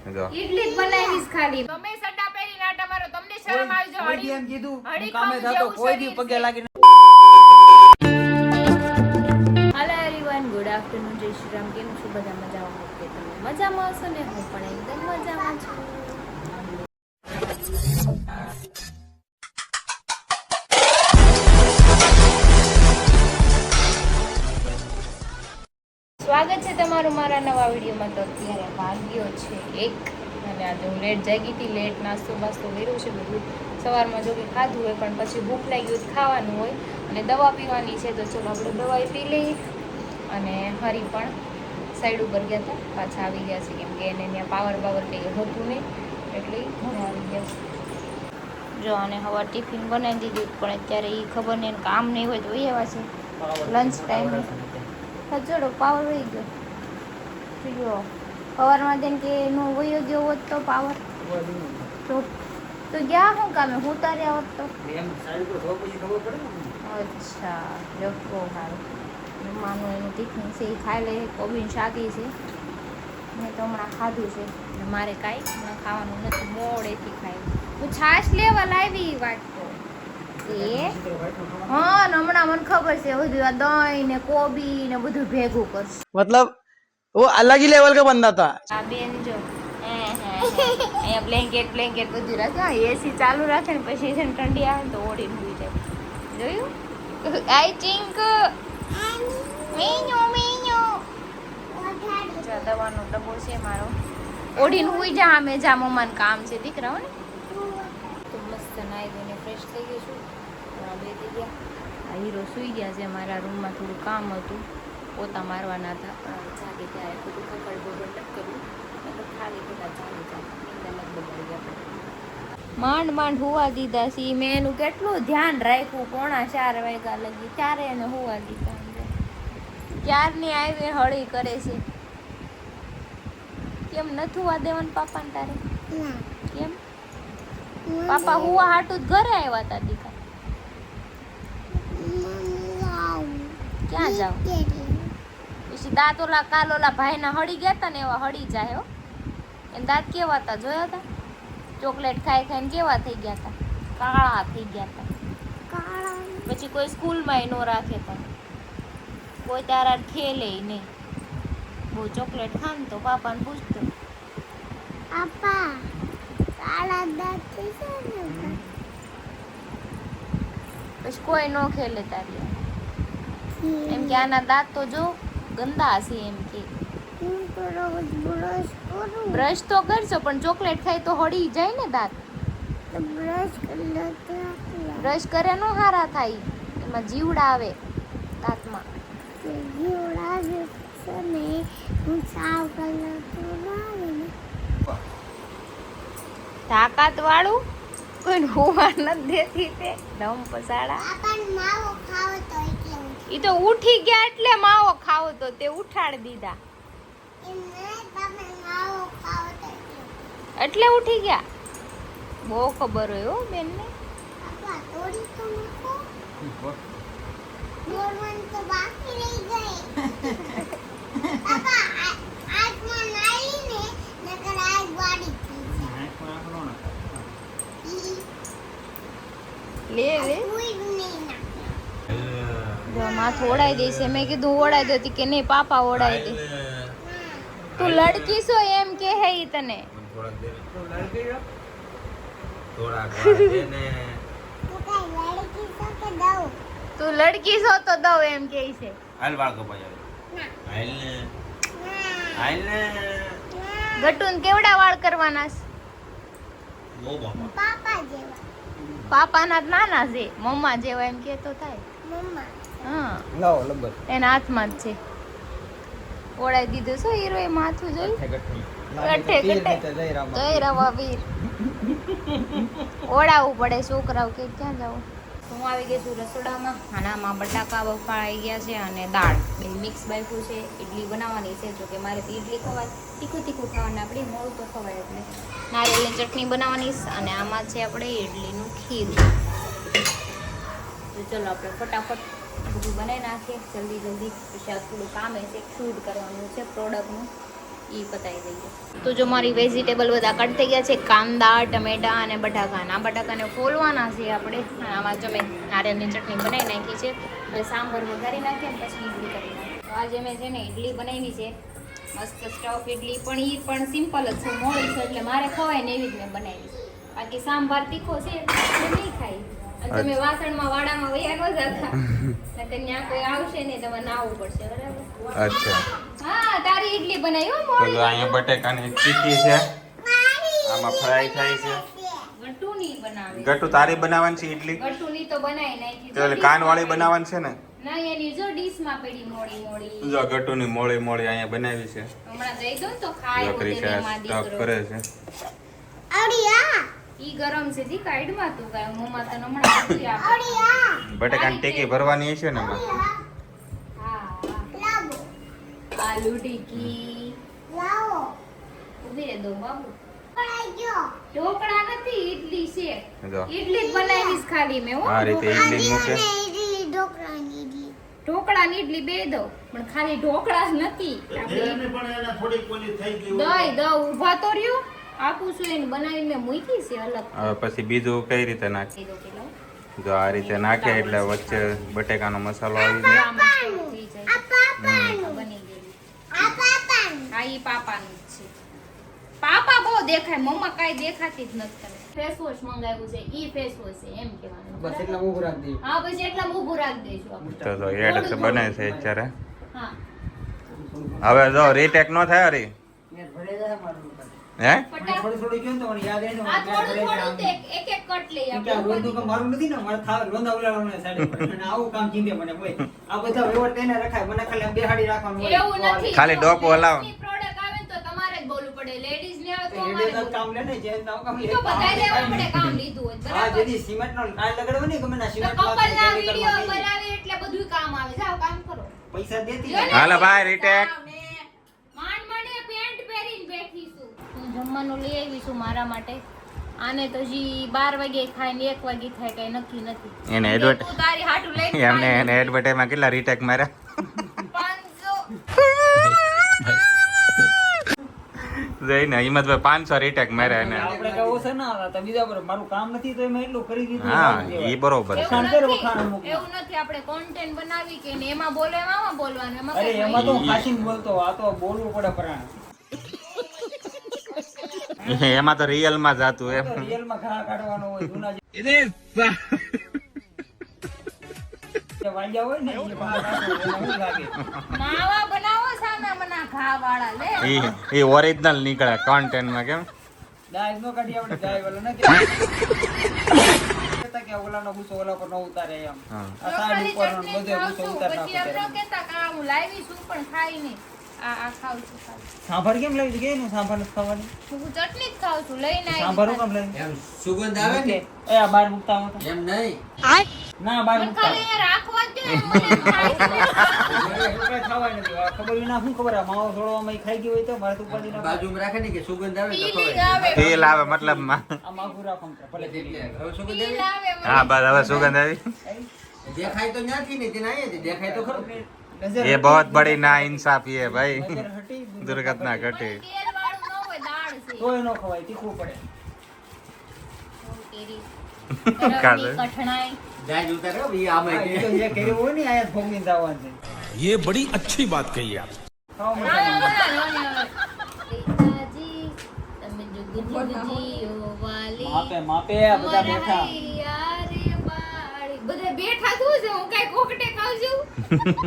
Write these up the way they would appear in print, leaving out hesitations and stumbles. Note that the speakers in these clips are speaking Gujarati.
ઈડલી જ બનાવીશ ખાલી. તમે સડા પહેરી નાટા મારો, તમને શરમ આવી જાય. કોઈ એમ કીધું હું કામે જાતો કોઈ દી પગે લાગી. હેલો એવરીવન, ગુડ આફ્ટરનૂન, જય શ્રી રામ. કેમ છો બધા? મજામાં? ઓકે, તમે મજામાં હશો ને? હું પણ એકદમ મજામાં છું. સ્વાગત છે તમારું મારા નવા વિડીયોમાં. તો અત્યારે વાગ્યો છે 1 અને આજે હું લેટ જાગી હતી. લેટ નાસ્તો બાસ્તો કર્યો છે બધું. સવારમાં જો કે ખાધું હોય પણ પછી ભૂખ લાગી હોય ખાવાનું હોય અને દવા પીવાની છે. તો ચલો આપણે દવા પી લઈએ. અને હરી પણ સાઈડ ઉપર ગયા હતા, પાછા આવી ગયા છે, કેમ કે એને ત્યાં પાવર કંઈ હતું નહીં એટલે ઘરે આવી ગયા છે. જો અને હવે ટિફિન બનાવી દીધું પણ અત્યારે એ ખબર નહીં કામ નહીં હોય તો એવા છે લંચ ટાઈમ. ખજોડો પાવર વહી ગયો. જો સવારમાં જેમ કે નો વયો ગયો હોત તો પાવર તો ગયા શું કામે હું તારે આવત તો. અચ્છા લખો સારું. જમવાનું એનું ટિફિન છે એ ખાઈ લે. કોબીન શાકી છે મેં તો હમણાં ખાધું છે અને મારે કાંઈ હમણાં ખાવાનું નથી, મોડેથી ખાઈ. હું છાશ લેવા લાવી વાટકો એ હા ને હમણાં મને ખબર છે બધું આ દહીં ને કોબી ને બધું ભેગું કરશે. मतलब वो अलग ही लेवल का बंदा था. આ બેન જો અહીંયા બ્લેન્કેટ બધું રાખે. એસી ચાલુ રાખે ને પછી છે ને ઠંડી આવે ને તો ઓઢીને સુઈ જાય. જોયું? આઈ થિંક દવાનો ડબ્બો છે મારો. ઓઢીને સુઈ જા. અમે જા મમ્માને કામ છે દીકરાઓ ને. તો મસ્ત નાઈ ધોઈને ફ્રેશ થઈ ગઈ છું. બે થઈ ગયા. આ હીરો સુઈ ગયા છે. મારા રૂમમાં થોડું કામ હતું, પોતા મારવાના હતા પણ જાગે ત્યારે થોડું ખબર ટક કર્યું એટલે ખાલી બધા ચાલી જાય. માંડ હુવા દીધા છે. મેં એનું કેટલું ધ્યાન રાખ્યું. 3:45 વાગ્યા લગી ત્યારે એને હુવા દીધા. ક્યારની આવી હળી કરે છે. કેમ નથી હુવા દેવાનું પાપાને તારે? કેમ? પાપા હુવા હાટું જ ઘરે આવ્યા હતા દીકરા. ક્યાં જાવ? પછી દાંત ઓલા કાલ ઓલા ભાઈના હળી ગયા હતા ને એવા હળી જાય હો. એને દાંત કેવા હતા જોયા હતા? ચોકલેટ ખાઈ ખાઈને કેવા થઈ ગયા હતા? કાળા થઈ ગયા હતા. પછી કોઈ સ્કૂલમાં ન રાખે તા, કોઈ તારા ખેલે નહીં. બહુ ચોકલેટ ખાન તો પાપાને પૂછતો પાપા કાળા દાંત પછી કોઈ ન ખેલે તારી. એમ કે આના દાંત તો જો ગંદા હશે. એમ કે બ્રશ તો કરશો પણ ચોકલેટ ખાય તો હળી જાય ને દાંત. બ્રશ કરે નો હારા થાય, એમાં જીવડા આવે દાંતમાં. તાકાત વાળું કોઈ હોવા નથી દેતી તે દમ પસાડા. ઈ તો ઉઠી ગયા એટલે માવો ખાવો તો તે ઉઠાડી દીધા એટલે ઉઠી ગયા. બહુ ખબર હોય હો બેન ને. લે જો માથું ઓડાઈ દે છે. મેં કીધું ઓડાઈ દેતી કે નહીં, પાપા ઓડાઈ દે. તું લડકી છો એમ કે હે ઈ તને. તું લડકી છો તો દઉં એમ કે છે. ગટુન કેવડા વાળ કરવાના છે? પાપાના નાના છે, મમ્મા જેવા એમ કે તો થાય. હા એના હાથમાં જ છે. ઓળાઈ દીધું શું હીરો એ માથું જોયું? જય રવા વીર. ઓળાવવું પડે છોકરાઓ કે ક્યાં જાવ. હું આવી ગઈ છું રસોડામાં. આનામાં બટાકા બફાઈ ગયા છે અને દાળ બે મિક્સ બાફ્યું છે. ઇડલી બનાવવાની છે. જો કે મારે તો ઇડલી ખવાય, તીખું ખાવાનું. આપણે મોડું તો ખવાય એટલે નારિયેળની ચટણી બનાવવાની અને આમાં છે આપણે ઇડલીનું ખીરું. તો ચલો આપણે ફટાફટ બધું બનાવી નાખીએ જલ્દી. પછી આ થોડું કામ છે, શૂટ કરવાનું છે પ્રોડક્ટનું. એ પતાવી દઈએ. તો જો મારી વેજીટેબલ બધા કટ થઈ ગયા છે, કાંદા, ટમેટા અને બટાકાના. બટાકાને ફોલવાના છે આપણે. આમાં જો મેં નારિયેળની ચટણી બનાવી નાખી છે. એટલે સાંભાર વઘારી નાખીએ ને પછી ઇડલી કરી નાખીએ. તો આજે મેં છે ને ઇડલી બનાવી છે, મસ્ત સ્ટફ ઇડલી. પણ એ પણ સિમ્પલ જ છે, મોડી છે એટલે મારે ખવાય ને એવી જ મેં બનાવી છે. બાકી સાંભાર તીખો છે એટલે નહીં ખાઈ. અને તમે વાસણમાં વાડામાં વયા ન જતા, નકર ત્યાં કોઈ આવશે ને તમારે નાહવું પડશે. બરાબર? અચ્છા હા, તારી ઇડલી બનાવી હો તો મોડી. જો અહીંયા બટેકાની ચીકી છે, આમાં ફ્રાય થાય છે. ગટુની બનાવે. ગટુ તારી બનાવવાની છે ઇડલી? ગટુની તો બનાવી નાખી. તો કાનવાળી બનાવવાની છે ને? ના, એની જો ડીશમાં પડી મોડી મોડી. જો ગટુની મોળી મોળી અહીંયા બનાવી છે. હમણાં દઈ દો ને તો ખાય નોકરી પોતે છે, એમાં સ્ટફ દીકરો. કરે છે. ઈ ગરમ છે જી કાઢમાં તું કાય મોમાં તને હમણાં નથી આપે. બટેકાની ટેકી ભરવાની છે ને એમાં. હા. આલુ ટીકી ઉભી રે દો બાબુ. ઢોકળા નથી, ઇડલી છે. જો ઇડલી જ બનાવીશ ખાલી મેં હો. આ રીતે ઇડલી મૂકે. ઢોકળાની ઇડલી બે દો, પણ ખાલી ઢોકળા જ નથી. દઈ દો ઊભા તો રહ્યો. આપું છું એને બનાવીને મેં મૂકી છે અલગ. હવે પછી બીજું કઈ રીતે નાખે? દઈ દો પેલા. જો આ રીતે નાખે એટલે વચ્ચે બટેકાનો મસાલો આવી જાય. આ મસ્ત થઈ જાય. આ બની ગયેલું. હા, ઈ પાપાનું જ છે. પાપા બહુ દેખાય, મમ્મા કાઈ દેખાતી જ નથી તને. ફેસ વોશ મંગાવ્યું છે, ઈ ફેસ વોશ છે એમ કહેવાનું. બસ એટલા ઊભું રાખ દે. હા, પછી એટલા ઊભું રાખ દેજો આપણે. તો એડ બને છે અત્યારે. હા. હવે જો રીટેક નો થાય રી મેં ભરે જાય મારું. હે ફટાફટ. થોડું થોડું કહ્યું ને તો મને યાદ આવી ને આ મેં ભરે થોડું જાય. થોડું તે એક એક કટ લઈ કેમ કે આ રોંદું કામ મારું નથી ને, મારે રોંદા ઉલાળવાના સાઈડ પર. અને આવું કામ ચીંધે મને કોઈ. આ બધા વહીવટ કરીને રખાય, મને ખાલી આમ બેહાડી રાખવાનું હોય. એવું નથી. ખાલી ડોકો હલાવો. પ્રોડક્ટ આવે ને તો તમારે જ બોલવું પડે. લેડીઝ ને આવે તો તો અમારે એટલે બોલવું કામ લે ને, જેમ તાવ કામ લે. તો બધાય લેવા પડે કામ લીધું હોય તો, હા, બરાબર? જેથી સિમેન્ટનો ટાઈલ લગાડવો ને ગમે ના તો સિમેન્ટ કપલના વિડિયો બનાવી એટલે બધું કામ આવે. જાઓ કામ કરો. પૈસા દેતી લ્યો ને. હાલો ભાઈ રીટેક. માંડ માંડ એ પેન્ટ પહેરીને બેઠી છું. હું જમવાનું લઈ આવી છું મારા માટે. આને તો જી 12 વાગે ખાય ને 1 વાગે ખાય કઈ નક્કી નથી. એને કે એડવર્ટ તું તારી હાટુ લઈને એમને એને એડવર્ટાઈઝમાં કેટલા રીટેક માર્યા? 500. જઈને હિંમતભાઈ 500 રીટેક માર્યા એને. આપણે કહો છે ને તો બીજા પર મારું કામ નથી તો એમાં એટલું કરી દીધું. હા ઈ બરોબર છે. એવું શાંતિ રહો, નથી. ખાના મૂકો. એવું નથી. આપણે કોન્ટેન્ટ બનાવી કે ને એમાં બોલે એમાં બોલવાનું. એમાં અરે કઈ એમાં તો ખાસીને બોલતો, આ તો બોલવું પડે પરાણે. એમાં તો રિયલ માં જાતું એમ. રિયલ માં ઘા કાઢવાનો હોય, જૂના જે વાંજા હોય ને એ ઘા કાઢવાનો હોય, એવું લાગે. માવા બનાવો સામે મના ઘા વાળા લે. ઈ ઓરિજિનલ નીકળે કોન્ટેન્ટ માં કેમ? દાય નો કાઢી આપણે દાય વાળો ન કહેતા કે ઓલાનો ગુસ્સો ઓલા પર ન ઉતારે એમ. હા. આ સાઈડ ઉપર નો ચટણી બધે ખાઉં ગુસ્સો છું. ઉતાર પછી એમ નાખો. ન કહેતા કે આ હું લાવી છું પણ ખાઈ નહીં. આ ખાઉં છું ખાઉં. સાંભાર કેમ લાવી છે? કેનું સાંભાર નથી ખાવાની? હું ચટણી જ ખાઉં છું લઈને આવી. સાંભાર હું કેમ લાવી? એમ સુગંધ આવે ને એ આ બાર મુકતા હો તો. એમ નહીં ના બાર પણ મુકતા. ખાલી અહીંયા રાખવા જ દે મને ખાઈ છે. એવું કાંઈ ખાવાય નથી. આ ખબર વિના શું ખબર આ માવો થોડોમાં ખાઈ ગયો હોય તો મારે તો ઉપાધિ ના બાજુમાં રાખે ને કે સુગંધ આવે તો પીલી જ ખવાય. આવે. તેલ આવે મતલબ માં. આ માગું રાખો ને ભલે એટલે પીલી. હવે સુગંધ પીલ આવે આવે મને. હા બસ હવે સુગંધ આવી. દેખાય તો ત્યાંથી ને તેને અહીંયા દેખાય તો ખરું. નજર ये बहुत बड़ी ना इंसाफी है भाई. નજર હટી, दुर्घटना घटी. પણ તેલ વાળું ન હોય, દાળ છે. તોય ન ખવાય, તીખું પડે. તેરી. કાલે. ગરમની કઠણાઈ. જાજ ઉતારે હો, ઈ આમાં હા, કે. એ તો જે કર્યું હોય ને આયા જ ભોગવીને જવાનું છે. ये बड़ी अच्छी बात कही आप. ખાવા મળશે. પિતાજી, તમે જુગજીઓ વાલી. માપે માપે બધા બેઠા. મરાયા રે વાળી. બધા બેઠા શું છે? હું કાંઈ કોકટે ખાઉં છું?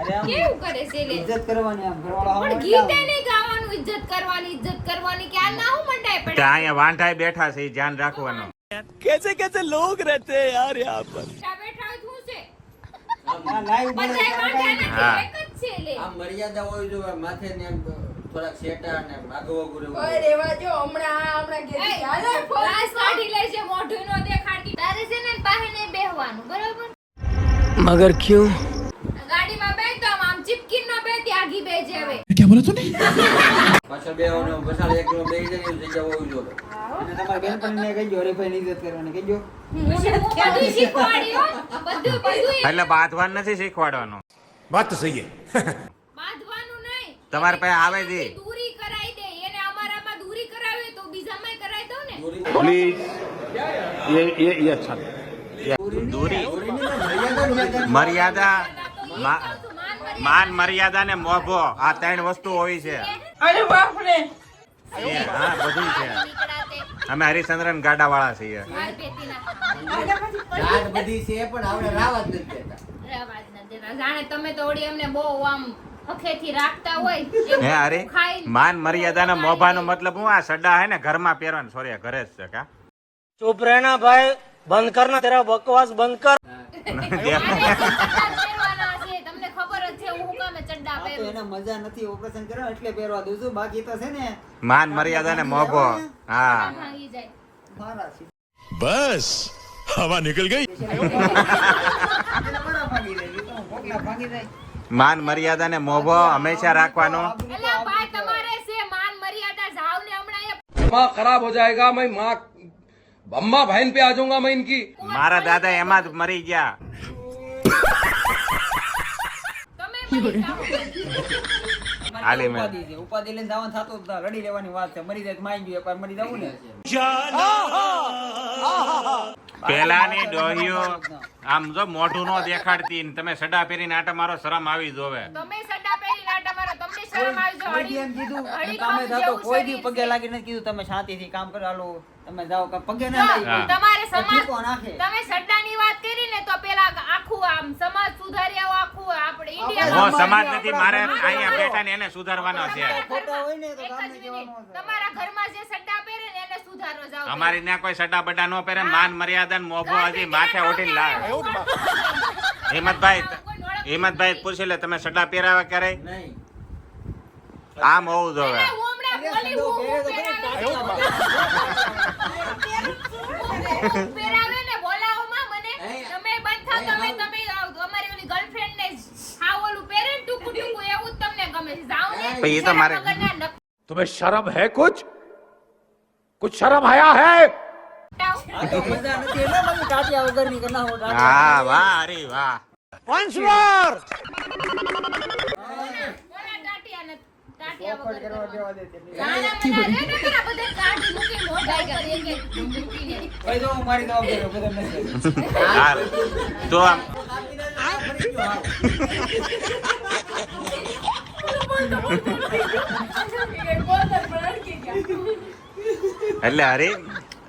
અરે આમ કેવું કરે છે લે? ઇજ્જત કરવાની આમ ઘરવાળો આમ પણ હોય ગીતે ને નહીં ગાવાનું. ઇજ્જત કરવાની કે આ ના હું મંડાય તે પડે. અહીંયા વાંઢાય બેઠા છે ઈ ધ્યાન રાખવાનું. कैसे कैसे लोग रहते हैं यार यहाँ पर. બેઠા બેઠા શું છે? આ લાઈવ બોલે બધાય વાંઢા નથી, હા. એક જ છે લે. આમ મર્યાદા હોય જો માથે ને એમ થોડાક શેટા ને આગો વગર ઓય રેવા જો હમણાં એય, ગેલી હાલે ગ્લાસ કાઢી લે છે, મોઢું નો દેખાડતી. તારે છે ને પાસે નહીં બેહવાનું, બરાબર? મગર ક્યું? ગાડીમાં બેઠ તો આમ ચીપકીન નો બેઠી, આગી બેજે હવે. क्या बोला तूने? પાછળ બેહવાનો બસાડ એક નો બેહી જાય એવું જગ્યા હોવી જોઈએ. અને તમારા બેનપણીને કહેજો હરીફાઈ ઇજ્જત કરવાની કહેજો. હું બધું શીખવાડી હો. બધું એટલે બાંધવાનું નથી શીખવાડવાનું. बात तो सही है. બાંધવાનું નહીં. તમારે પાસે આવે છે. દૂરી કરાઈ દે प्लीज ये अच्छा नहीं। દૂરી મર્યાદા માન મર્યાદા ને મોભો આ ત્રણ વસ્તુ હોય છે. અરે બાપ રે હા બધું છે. અમે હરિચંદ્રન ગાડા વાળા છીએ. દાંત બધી છે પણ આપણે રાવા જ નથી દેતા. જાણે તમે તો ઓડી એમને બહુ આમ હખેથી રાખતા હોય હે અરે માન મર્યાદા ને મોભા નો મતલબ હું આ સડા હે ને ઘરમાં પહેરવાનું. સોરી ઘરે જ છે કા. चुप रहना भाई, बंद करना तेरा बकवास बंद कर। તમને ખબર જ છે હું કામે ચડ્ડા આ તો પહેરું. એને મજા નથી ઓપરેશન કરવા એટલે પહેરવા દઉં છું. બાકી તો છે ને માન મર્યાદા ને મોભો. હા ભાંગી જાય. મારા છે. बस हवा निकल गई. બરાબર ભાગી જાય. એ તો ભોગલા ભાગી જાય. માન મર્યાદા ને મોભો હંમેશા રાખવાનો. અલા ભાઈ તમારે છે માન મર્યાદા જાવ ને હમણાં दिमाग खराब हो जाएगा मैं माँ अम्मा बहन पे आ जाऊंगा मैं इनकी મારા દાદા એમાં જ મરી ગયા. તમે મરી જાઓ. હાલે મેં. ઉપાધિ છે. ઉપાધિ લઈને જવાનું થતું જ ના. રડી લેવાની વાત છે. મરી જાય તો માઈ ગયું. એકવાર મરી જવું ને પેલાની ડોહીઓ આમ જો મોઢું નો દેખાડતી ને તમે સડા પહેરીને આટા મારો શરમ આવી જોવે. તમે સડા પહેરી નાટા મારો તમને શરમ આવી જાય. કોઈ દી એમ કીધું હળી તમે ખાવું જાતો જેવું કોઈ દી શરીર પગે છે. લાગી નથી કીધું તમે શાંતિથી કામ કરો. હાલો તમે જાઓ પગે ના જો, લાગી. તમારે સમાજ ઠીકો નાખે. તમે સડાની વાત કરી ને તો પેલા આખું આમ સમાજ સુધારી આવો આખું આપણે હું ઇન્ડિયા સમાજ નથી મારે અહીંયા બેઠા ને એને સુધારવાનો છે. ખોટા હોય ને તો એક ગામને જ કહેવાનું મિનિટ. હશે. તમારા ઘરમાં જે સડા પહેરે ને એને સુધારો જાવ. અમારી ત્યાં કોઈ સડા બડા નો પહેરે. માન મર્યાદા ને મોભો હજી માથે ઓઢી લાવે. હિંમતભાઈ પૂછી લે તમે સડા પહેરાવા ક્યારે? નહીં આમ હોવું જોવે. પહેરાવે ને બોલાવોમાં મને તમે બંધ થાવ તમે અમારી ઓલી ગર્લફ્રેન્ડ ને હાવ ઓલું પહેરે ને ટૂંકું ટૂંકું એવું જ તમને ગમે છે. જાવ ને પણ એ તો મારે- વગરના નકટાવ. तुम्हें शर्म है कुछ शर्म आया है? આ તો મજા નથી એટલે બાકી ટાટિયા વગરની કે ના હોય ટાટિયા. હા વાહ અરે વાહ. Once more. ઓલા ટાટિયા ને ટાટિયા પોપટ વગર કરવા કરવા. દેવા દે તે. નાના મના રે ને પેલા બધે કાઢી મૂકી મોઢા ઉપર એક એક મૂકીને. ભાઈ જો હું મારી જવાબદારી બધા નથી. હા તો આમ ફરી ગયો હાવ. એટલે અરે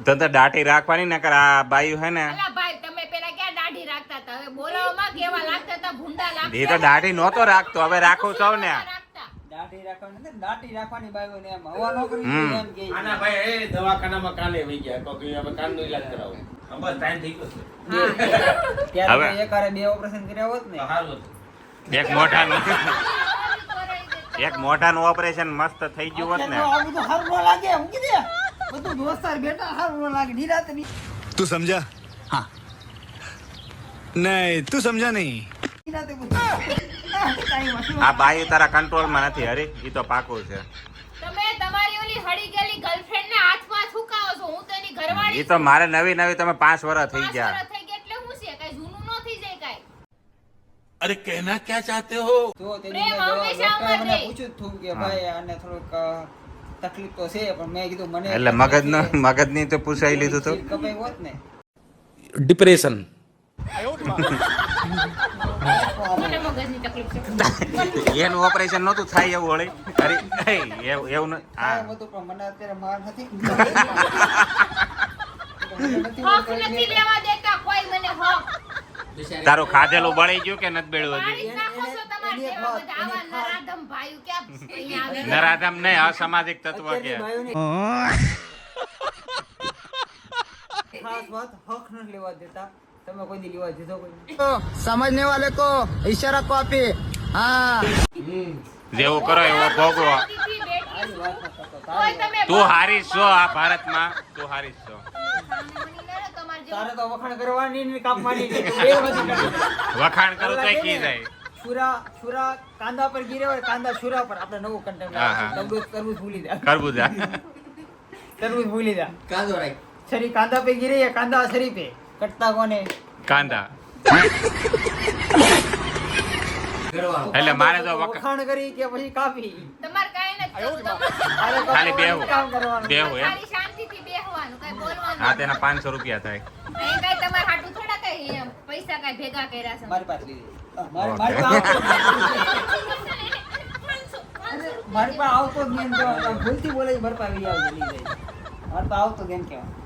તો દાટી રાખવાની નકર આ બાયું હે ને અલા ભાઈ તમે પેલા ક્યાં દાઢી રાખતા હતા હવે બોલાવવામાં કેવા લાગતા હતા ભૂંડા લાગતા એ તો દાઢી નહોતો રાખતો હવે રાખું સૌ ને. રાખતા. દાઢી રાખવાની નથી, દાઢી રાખવાની બાઈઓને એમ હવા ન કરી હમ. એમ કે આના ભાઈ એ દવાખાનામાં કાલે વહી ગયા તો કે હવે કાનનો ઈલાજ કરાવો બસ ટાઈમ થઈ ગયો છે ત્યારે હવે- તો એકારે બે ઓપરેશન કર્યા હોત ને સારું એક મોઢાનું એક મોઢાનું ઓપરેશન મસ્ત થઈ ગયું હોત ને. અત્યારે તો આ બધું સારું ન લાગે મૂકી દે બધું દોસ્તાર બેટા સારું ન લાગે નિરાતે तू समझा? हाँ नहीं तू समझा नहीं. નિરાતે બધું કાંઈ વાંધો આ બાયું તારા કંટ્રોલમાં નથી હરી ઈ તો પાકું છે. તમે તમારી ઓલી હળી ગયેલી ગર્લફ્રેન્ડ ને હાથમાં છુકાવો છો હું તો એની ઘરવાળી ઈ તો મારે નવી નવી તમે 5 વર્ષ થઈ 5 ગયા. વર્ષ થઈ ગયા એટલે હું છે કઈ જૂનું ન થઈ જાય કઈ. अरे कहना क्या चाहते हो? જો તેની પ્રેમ મેં હંમેશા ડોક્ટરે અમર મને રહે. પૂછ્યું જ હતું કે ભાઈ આને થોડુંક તકલીફ તો છે પણ મેં કીધું મને એટલે મગજની તો પૂછાઈ લીધું તો. કપાઈ હોત ને डिप्रेशन મને મગજની તકલીફ છે. એનું ઓપરેશન નહોતું થાય એવું વળી. અરે એવું ન આ હા બધું પણ મને અત્યારે માર નથી હક નથી લેવા દેતા કોઈ મને હક. તારું ખાધેલું બળી ગયું કે નથી બળ્યું હજી? મારી નાખો છો તમારા જેવા બધા આવા નરાધમ ભાઈઓ ક્યાં અહીંયા આવે? નરાધમ નહીં અસામાજિક તત્વ કે અત્યારની બાયોની ખાસ વાત હક નથી લેવા દેતા તમે કોઈ દી લેવા દીધો કોઈ समझने वाले को इशारा कॉपी. हाँ. જેવું કરો એવો ભોગવો. શાંતિથી બેઠી છું. કોઈ તમે તું હારી છો આ ભારતમાં તું હારી છો. સામે બની લડો તમારા જેવા. તારે તો વખાણ કરવાની ને કાપવાની ને બે વસ્તુ કરવાની. વખાણ કરું તોય કી જાય. છુરા કાંદા પર ગીરે હોય કાંદા છુરા પર આપણે નવું કન્ટેન્ટ હા, હા. તરબૂચ ભૂલી જા કરવું જા. તરબૂચ ભૂલી જા કાંદો રાખ છરી કાંદા पे गिरे या कांदा छरी पे कटता कोने કાંદા ઘરવાળો એટલે મારે તો વખાણ કરી કે પછી કાપી તમારે કાંઈ નથી કરવું, તમારે તારે તો ખાલી બેહવું. કામ કરવાનું બેહવું એમ. ખાલી શાંતિથી બેહવાનું કાંઈ હા તેના 500 રૂપિયા થાય. એ કાંઈ તમારે હાટું થોડા કાંઈ પૈસા કાંઈ ભેગા કર્યા છે. મારી પાસે લીધી. મારી ઓકે. પાસે મારી પાસે આવતો જ નહીં એમ કહેવાય. ભૂલથી બોલે છે, મારી પાસે આવી આવજો, લઈ જાય. મારી પાસે આવતો જ એમ કહેવાય.